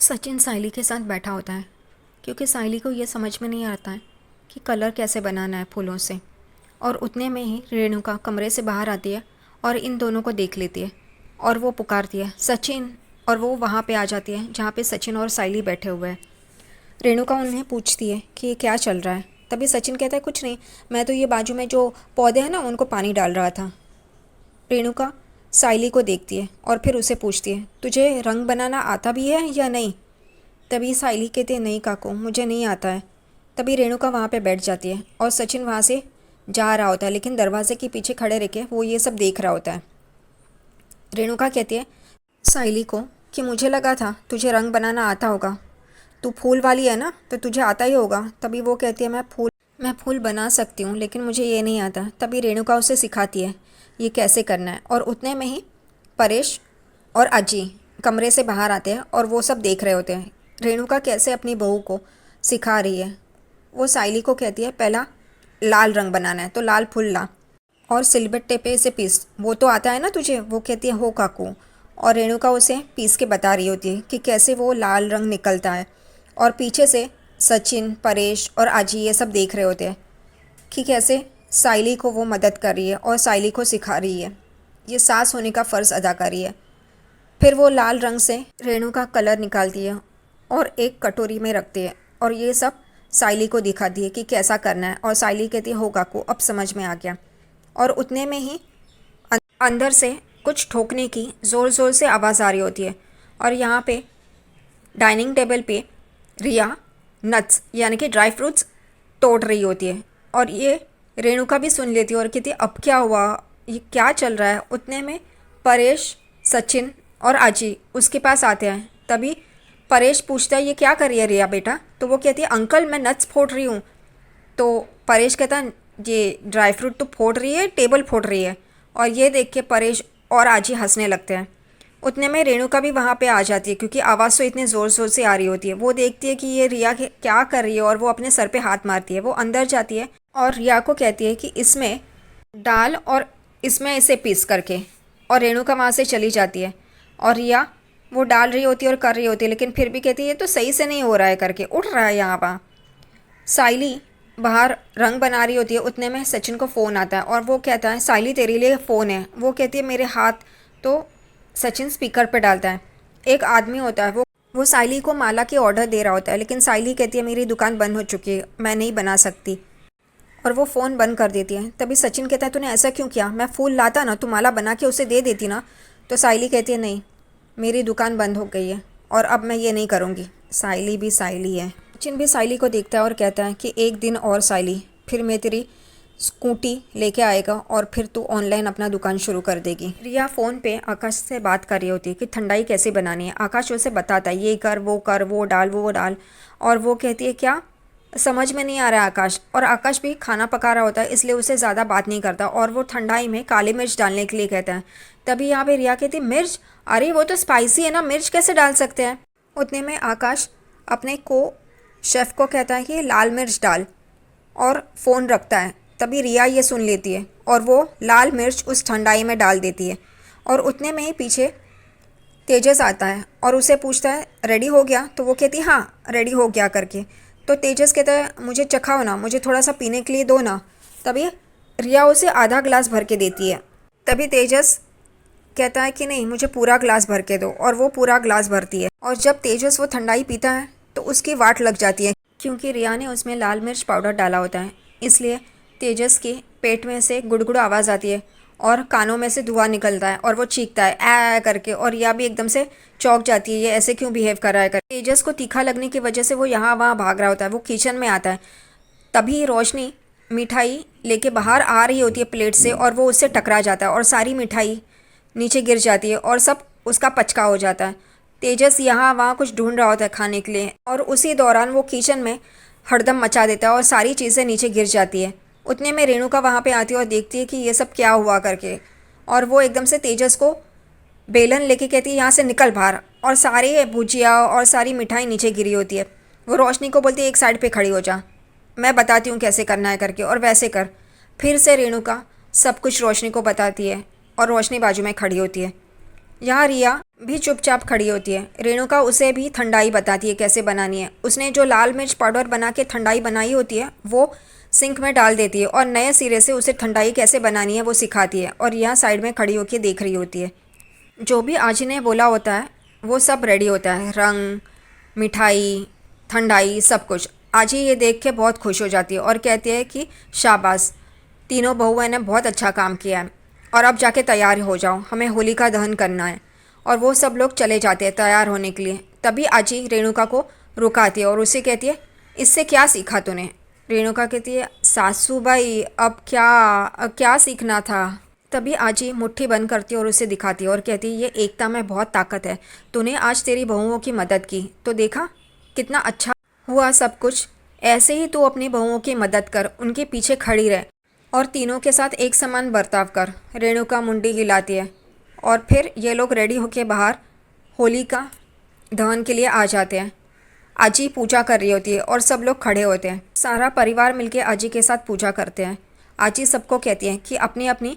सचिन साइली के साथ बैठा होता है क्योंकि साइली को ये समझ में नहीं आता है कि कलर कैसे बनाना है फूलों से। और उतने में ही रेणुका कमरे से बाहर आती है और इन दोनों को देख लेती है और वो पुकारती है सचिन। और वो वहाँ पे आ जाती है जहाँ पे सचिन और साइली बैठे हुए हैं। रेणुका उन्हें पूछती है कि ये क्या चल रहा है। तभी सचिन कहता है कुछ नहीं, मैं तो ये बाजू में जो पौधे हैं ना उनको पानी डाल रहा था। रेणुका साइली को देखती है और फिर उसे पूछती है तुझे रंग बनाना आता भी है या नहीं। तभी साइली कहती है नहीं काकू, मुझे नहीं आता है। तभी रेणुका वहाँ पे बैठ जाती है और सचिन वहाँ से जा रहा होता है, लेकिन दरवाजे के पीछे खड़े रह के वो ये सब देख रहा होता है। रेणुका कहती है साइली को कि मुझे लगा था तुझे रंग बनाना आता होगा, तू फूल वाली है ना तो तुझे आता ही होगा। तभी वो कहती है मैं फूल बना सकती हूँ लेकिन मुझे ये नहीं आता। तभी रेणुका उसे सिखाती है ये कैसे करना है। और उतने में ही परेश और अजी कमरे से बाहर आते हैं और वो सब देख रहे होते हैं रेणुका कैसे अपनी बहू को सिखा रही है। वो साइली को कहती है पहला लाल रंग बनाना है तो लाल फूल ला और सिलबट्टे पे इसे पीस, वो तो आता है ना तुझे। वो कहती है हो काकू। और रेणुका उसे पीस के बता रही होती है कि कैसे वो लाल रंग निकलता है। और पीछे से सचिन परेश और आजी ये सब देख रहे होते हैं कि कैसे साइली को वो मदद कर रही है और साइली को सिखा रही है, ये सास होने का फ़र्ज़ अदा कर रही है। फिर वो लाल रंग से रेणु का कलर निकालती है और एक कटोरी में रखती है और ये सब साइली को दिखाती है कि कैसा करना है। और साइली कहती है हो काकू, अब समझ में आ गया। और उतने में ही अंदर से कुछ ठोकने की ज़ोर ज़ोर से आवाज़ आ रही होती है। और यहाँ पे डाइनिंग टेबल पे रिया नट्स यानी कि ड्राई फ्रूट्स तोड़ रही होती है। और ये रेणुका भी सुन लेती है और कहती है अब क्या हुआ, ये क्या चल रहा है। उतने में परेश सचिन और आजी उसके पास आते हैं। तभी परेश पूछता है ये क्या कर रही है रिया बेटा। तो वो कहती है अंकल मैं नट्स फोड़ रही हूँ। तो परेश कहता है ये ड्राई फ्रूट तो फोड़ रही है, टेबल फोड़ रही है। और ये देख के परेश और आजी हंसने लगते हैं। उतने में रेणुका भी वहाँ पे आ जाती है क्योंकि आवाज़ तो इतने ज़ोर ज़ोर से आ रही होती है। वो देखती है कि ये रिया क्या कर रही है और वो अपने सर पे हाथ मारती है। वो अंदर जाती है और रिया को कहती है कि इसमें डाल और इसमें इसे पीस करके। और रेणुका वहाँ से चली जाती है और रिया वो डाल रही होती है और कर रही होती है, लेकिन फिर भी कहती है ये तो सही से नहीं हो रहा है करके उठ रहा है यहाँ वहाँ। साइली बाहर रंग बना रही होती है। उतने में सचिन को फ़ोन आता है और वो कहता है साइली तेरे लिए फ़ोन है। वो कहती है मेरे हाथ। तो सचिन स्पीकर पे डालता है। एक आदमी होता है वो साइली को माला के ऑर्डर दे रहा होता है, लेकिन साइली कहती है मेरी दुकान बंद हो चुकी है, मैं नहीं बना सकती। और वो फ़ोन बंद कर देती है। तभी सचिन कहता है तूने ऐसा क्यों किया, मैं फूल लाता ना, तू माला बना के उसे दे देती ना। तो साइली कहती है नहीं, मेरी दुकान बंद हो गई है और अब मैं ये नहीं करूँगी। साइली भी साइली है। सचिन भी साइली को देखता है और कहता है कि एक दिन और साइली, फिर मैं तेरी स्कूटी लेके आएगा और फिर तू ऑनलाइन अपना दुकान शुरू कर देगी। रिया फ़ोन पे आकाश से बात कर रही होती है कि ठंडाई कैसे बनानी है। आकाश उसे बताता है ये कर, वो डाल वो डाल। और वो कहती है क्या, समझ में नहीं आ रहा है आकाश। और आकाश भी खाना पका रहा होता है इसलिए उसे ज़्यादा बात नहीं करता और वो ठंडाई में काली मिर्च डालने के लिए कहता है। तभी यहाँ पे रिया कहती है मिर्च, अरे वो तो स्पाइसी है ना, मिर्च कैसे डाल सकते हैं। उतने में आकाश अपने शेफ़ को कहता है कि लाल मिर्च डाल और फ़ोन रखता है। तभी रिया ये सुन लेती है और वो लाल मिर्च उस ठंडाई में डाल देती है। और उतने में ही पीछे तेजस आता है और उसे पूछता है रेडी हो गया। तो वो कहती है हाँ रेडी हो गया करके। तो तेजस कहता है मुझे चखाओ ना, मुझे थोड़ा सा पीने के लिए दो ना। तभी रिया उसे आधा ग्लास भर के देती है। तभी तेजस कहता है कि नहीं, मुझे पूरा ग्लास भर के दो। और वो पूरा ग्लास भरती है। और जब तेजस वो ठंडाई पीता है तो उसकी वाट लग जाती है क्योंकि रिया ने उसमें लाल मिर्च पाउडर डाला होता है। इसलिए तेजस के पेट में से गुड़गुड़ आवाज़ आती है और कानों में से धुआं निकलता है और वो चीखता है ऐ करके। और रिया भी एकदम से चौंक जाती है, ये ऐसे क्यों बिहेव कर रहा है कर। तेजस को तीखा लगने की वजह से वो यहाँ वहाँ भाग रहा होता है। वो किचन में आता है। तभी रोशनी मिठाई लेके बाहर आ रही होती है प्लेट से और वो उससे टकरा जाता है और सारी मिठाई नीचे गिर जाती है और सब उसका पचका हो जाता है। तेजस यहाँ वहाँ कुछ ढूंढ रहा होता है खाने के लिए और उसी दौरान वो किचन में हड़दम मचा देता है और सारी चीज़ें नीचे गिर जाती है। उतने में रेणुका वहाँ पे आती है और देखती है कि ये सब क्या हुआ करके। और वो एकदम से तेजस को बेलन लेके कहती है यहाँ से निकल बाहर। और सारी भुजिया और सारी मिठाई नीचे गिरी होती है। वो रोशनी को बोलती है एक साइड पे खड़ी हो जा, मैं बताती हूँ कैसे करना है करके, और वैसे कर। फिर से रेणुका सब कुछ रोशनी को बताती है और रोशनी बाजू में खड़ी होती है। यहाँ रिया भी चुपचाप खड़ी होती है। रेणुका उसे भी ठंडाई बताती है कैसे बनानी है। उसने जो लाल मिर्च पाउडर बना के ठंडाई बनाई होती है वो सिंक में डाल देती है और नए सिरे से उसे ठंडाई कैसे बनानी है वो सिखाती है। और यहाँ साइड में खड़ी होकर देख रही होती है। जो भी आजी ने बोला होता है वो सब रेडी होता है, रंग, मिठाई, ठंडाई, सब कुछ। आजी ये देख के बहुत खुश हो जाती है और कहती है कि शाबाश, तीनों बहुओं ने बहुत अच्छा काम किया है और अब जाके तैयार हो जाओ, हमें होलिका दहन करना है। और वो सब लोग चले जाते हैं तैयार होने के लिए। तभी आजी रेणुका को रुकाती है और उसे कहती है, इससे क्या सीखा तूने? रेणुका कहती है, सासू भाई अब क्या क्या सीखना था? तभी आजी मुट्ठी बंद करती है और उसे दिखाती है और कहती है, ये एकता में बहुत ताकत है। तूने आज तेरी बहुओं की मदद की तो देखा कितना अच्छा हुआ सब कुछ। ऐसे ही तू अपनी बहुओं की मदद कर, उनके पीछे खड़ी रह और तीनों के साथ एक समान बर्ताव कर। रेणुका मुंडी हिलाती है और फिर ये लोग रेडी होके बाहर होलिका दहन के लिए आ जाते हैं। आजी पूजा कर रही होती है और सब लोग खड़े होते हैं। सारा परिवार मिलके आजी के साथ पूजा करते हैं। आजी सबको कहती है कि अपनी अपनी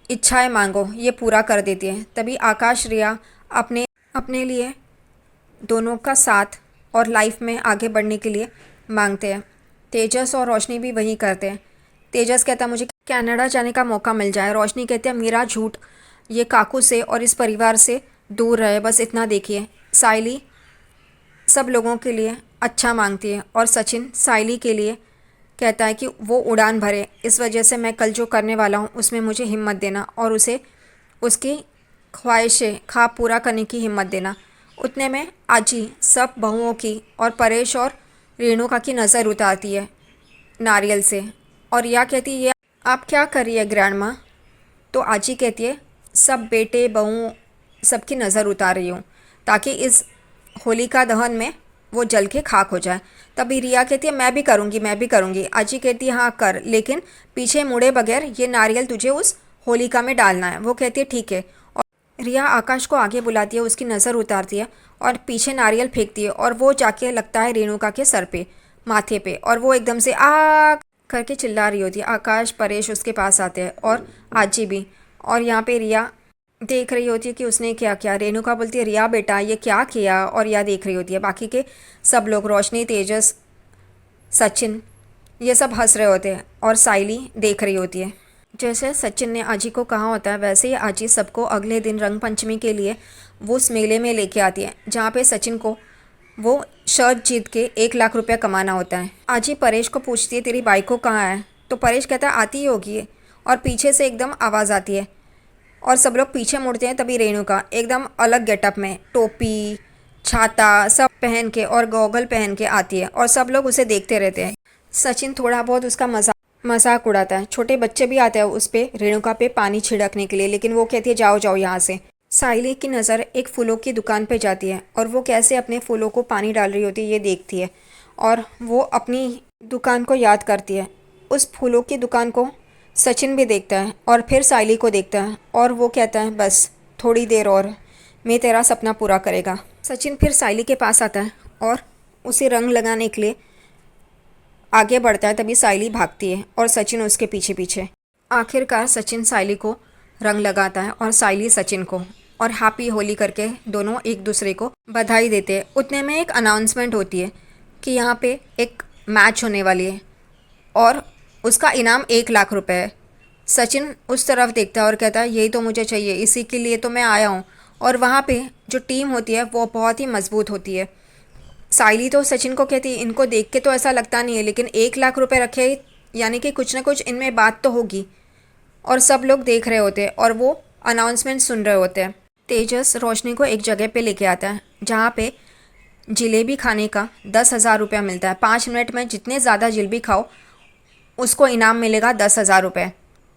इच्छाएं मांगो, ये पूरा कर देती है। तभी आकाश रिया अपने अपने लिए दोनों का साथ और लाइफ में आगे बढ़ने के लिए मांगते हैं। तेजस और रोशनी भी वही करते हैं। तेजस कहता है मुझे कनाडा जाने का मौका मिल जाए। रोशनी कहती है मेरा झूठ ये काकू से और इस परिवार से दूर रहे, बस इतना देखिए। साइली सब लोगों के लिए अच्छा मांगती है और सचिन साइली के लिए कहता है कि वो उड़ान भरे, इस वजह से मैं कल जो करने वाला हूँ उसमें मुझे हिम्मत देना और उसे उसकी ख्वाहिशें ख्वाब पूरा करने की हिम्मत देना। उतने में आजी सब बहुओं की और परेश और रेणुका की नज़र उतारती है नारियल से और यह कहती है, ये आप क्या कर रही है ग्रैंड माँ? तो आजी कहती है, सब बेटे बहू सबकी नज़र उतार रही हूँ ताकि इस होलिका दहन में वो जल के खाक हो जाए। तभी रिया कहती है मैं भी करूँगी, मैं भी करूँगी। आजी कहती है हाँ कर, लेकिन पीछे मुड़े बगैर ये नारियल तुझे उस होलिका में डालना है। वो कहती है ठीक है। और रिया आकाश को आगे बुलाती है, उसकी नज़र उतारती है और पीछे नारियल फेंकती है और वो जाके लगता है रेणुका के सर पे, माथे पे, और वो एकदम से आ करके चिल्ला रही होती है। आकाश परेश उसके पास आते हैं और आजी भी। और यहाँ पे रिया देख रही होती है कि उसने क्या किया। रेणुका बोलती है रिया बेटा ये क्या किया, और रिया देख रही होती है। बाकी के सब लोग, रोशनी, तेजस, सचिन, ये सब हंस रहे होते हैं और साइली देख रही होती है। जैसे सचिन ने आजी को कहा होता है वैसे ही आजी सबको अगले दिन रंग पंचमी के लिए वो उस मेले में लेके आती है जहाँ पे सचिन को वो शर्ट जीत के 1 लाख रुपया कमाना होता है। आजी परेश को पूछती है तेरी बाइक को कहाँ है? तो परेश कहता है आती ही होगी। और पीछे से एकदम आवाज़ आती है और सब लोग पीछे मुड़ते हैं। तभी रेणुका एकदम अलग गेटअप में, टोपी, छाता सब पहन के और गॉगल पहन के आती है और सब लोग उसे देखते रहते हैं। सचिन थोड़ा बहुत उसका मजाक उड़ाता है। छोटे बच्चे भी आते हैं उस पे, रेणुका पे पानी छिड़कने के लिए, लेकिन वो कहती है जाओ जाओ यहाँ से। साइली की नज़र एक फूलों की दुकान पे जाती है और वो कैसे अपने फूलों को पानी डाल रही होती है ये देखती है और वो अपनी दुकान को याद करती है। उस फूलों की दुकान को सचिन भी देखता है और फिर साइली को देखता है और वो कहता है बस थोड़ी देर और, मैं तेरा सपना पूरा करेगा। सचिन फिर साइली के पास आता है और उसे रंग लगाने के लिए आगे बढ़ता है। तभी साइली भागती है और सचिन उसके पीछे पीछे। आखिरकार सचिन साइली को रंग लगाता है और साइली सचिन को, और हैप्पी होली करके दोनों एक दूसरे को बधाई देते हैं। उतने में एक अनाउंसमेंट होती है कि यहाँ पे एक मैच होने वाली है और उसका इनाम 1 लाख रुपए है। सचिन उस तरफ देखता है और कहता है यही तो मुझे चाहिए, इसी के लिए तो मैं आया हूँ। और वहाँ पे जो टीम होती है वो बहुत ही मजबूत होती है। साइली तो सचिन को कहती है इनको देख के तो ऐसा लगता नहीं है, लेकिन 1 लाख रुपए रखे यानी कि कुछ ना कुछ इनमें बात तो होगी। और सब लोग देख रहे होते हैं और वो अनाउंसमेंट सुन रहे होते हैं। तेजस रोशनी को एक जगह पे लेके आता है जहाँ पे जलेबी खाने का 10,000 रुपया मिलता है। 5 मिनट में जितने ज़्यादा जलेबी खाओ उसको इनाम मिलेगा 10,000 रुपये।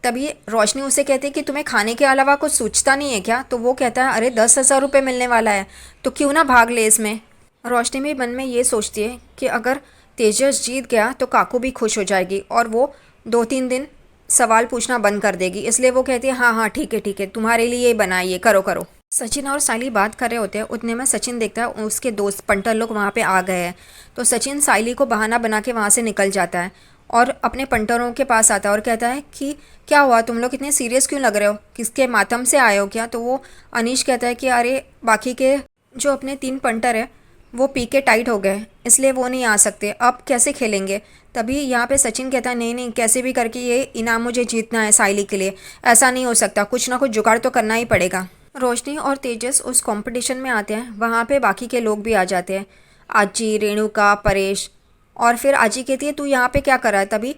तभी रोशनी उसे कहती है कि तुम्हें खाने के अलावा कुछ सोचता नहीं है क्या? तो वो कहता है अरे 10,000 रुपये मिलने वाला है तो क्यों ना भाग ले इसमें। रोशनी भी मन में ये सोचती है कि अगर तेजस जीत गया तो काकू भी खुश हो जाएगी और वो 2-3 दिन सवाल पूछना बंद कर देगी। इसलिए वो कहती है हाँ हाँ ठीक है तुम्हारे लिए ये बनाइए, करो करो। सचिन और साइली बात कर रहे होते हैं। उतने में सचिन देखता है उसके दोस्त पंटर लोग वहाँ पे आ गए हैं। तो सचिन साइली को बहाना बना के वहाँ से निकल जाता है और अपने पंटरों के पास आता है और कहता है कि क्या हुआ, तुम लोग इतने सीरियस क्यों लग रहे हो, किसके मातम से आए हो क्या। तो वो अनीश कहता है कि अरे बाकी के जो अपने 3 पंटर है वो पी के टाइट हो गए, इसलिए वो नहीं आ सकते, अब कैसे खेलेंगे। तभी यहाँ पे सचिन कहता है नहीं नहीं, कैसे भी करके ये इनाम मुझे जीतना है साइली के लिए, ऐसा नहीं हो सकता, कुछ ना कुछ जुगाड़ तो करना ही पड़ेगा। रोशनी और तेजस उस कंपटीशन में आते हैं, वहाँ पे बाकी के लोग भी आ जाते हैं, आजी, रेणुका, परेश। और फिर आजी कहती है तू यहाँ पे क्या कर रहा है। तभी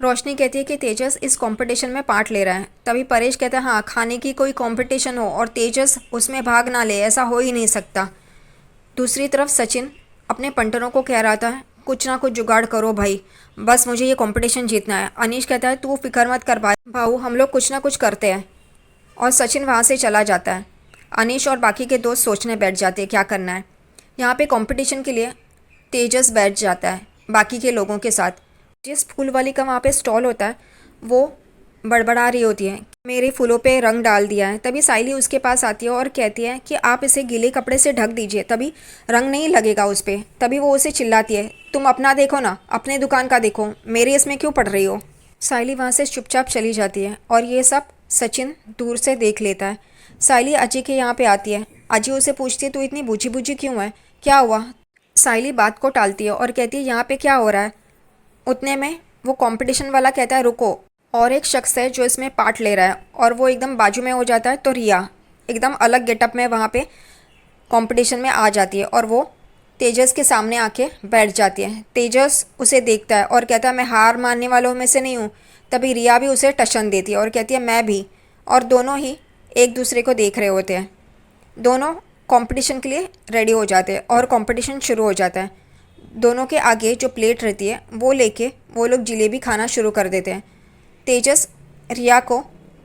रोशनी कहती है कि तेजस इस कंपटीशन में पार्ट ले रहा है। तभी परेश कहता है हाँ, खाने की कोई कंपटीशन हो और तेजस उसमें भाग ना ले, ऐसा हो ही नहीं सकता। दूसरी तरफ सचिन अपने पंटरों को कह रहा था कुछ ना कुछ जुगाड़ करो भाई, बस मुझे ये कंपटीशन जीतना है। अनीश कहता है तू फिक्र मत कर भाई, भाऊ हम लोग कुछ ना कुछ करते हैं। और सचिन वहाँ से चला जाता है। अनीश और बाकी के दोस्त सोचने बैठ जाते हैं क्या करना है। यहाँ पे कंपटीशन के लिए तेजस बैठ जाता है बाकी के लोगों के साथ। जिस फूल वाली का वहाँ पे स्टॉल होता है वो बड़बड़ा रही होती है, मेरे फूलों पे रंग डाल दिया है। तभी साइली उसके पास आती है और कहती है कि आप इसे गीले कपड़े से ढक दीजिए, तभी रंग नहीं लगेगा उस पर। तभी वो उसे चिल्लाती है तुम अपना देखो ना, अपने दुकान का देखो, मेरी इसमें क्यों पड़ रही हो। साइली वहाँ से चुपचाप चली जाती है और ये सब सचिन दूर से देख लेता है। साइली अजय के यहाँ पे आती है। अजय उसे पूछती है तू इतनी बूझी बूझी क्यों है, क्या हुआ। साइली बात को टालती है और कहती है यहाँ पे क्या हो रहा है। उतने में वो कंपटीशन वाला कहता है रुको, और एक शख्स है जो इसमें पार्ट ले रहा है, और वो एकदम बाजू में हो जाता है। तो रिया एकदम अलग गेटअप में वहाँ पे कंपटीशन में आ जाती है और वो तेजस के सामने आके बैठ जाती है। तेजस उसे देखता है और कहता है मैं हार मानने वालों में से नहीं हूँ। तभी रिया भी उसे टशन देती है और कहती है मैं भी। और दोनों ही एक दूसरे को देख रहे होते हैं। दोनों कंपटीशन के लिए रेडी हो जाते हैं और कंपटीशन शुरू हो जाता है। दोनों के आगे जो प्लेट रहती है वो लेके वो लोग जलेबी खाना शुरू कर देते हैं। तेजस रिया को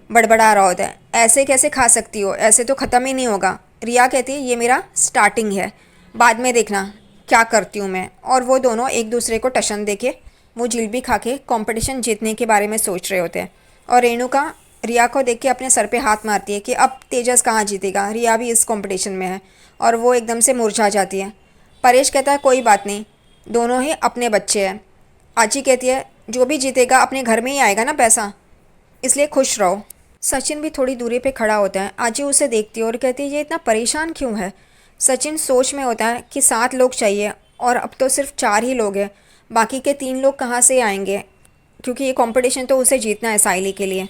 बड़बड़ा रहा होता है ऐसे कैसे खा सकती हो, ऐसे तो ख़त्म ही नहीं होगा। रिया कहती है ये मेरा स्टार्टिंग है, बाद में देखना क्या करती हूँ मैं। और वो दोनों एक दूसरे को टशन देके वो जलेबी खा के कॉम्पिटिशन जीतने के बारे में सोच रहे होते हैं। और रेणुका रिया को देख के अपने सर पे हाथ मारती है कि अब तेजस कहाँ जीतेगा, रिया भी इस कंपटीशन में है। और वो एकदम से मुरझा जाती है। परेश कहता है कोई बात नहीं, दोनों ही अपने बच्चे हैं। आजी कहती है जो भी जीतेगा अपने घर में ही आएगा ना पैसा, इसलिए खुश रहो। सचिन भी थोड़ी दूरी पे खड़ा होता है। आजी उसे देखती है और कहती है ये इतना परेशान क्यों है। सचिन सोच में होता है कि 7 लोग चाहिए और अब तो सिर्फ 4 ही लोग हैं, बाकी के 3 लोग कहाँ से आएंगे, क्योंकि ये कंपटीशन तो उसे जीतना है साइली के लिए।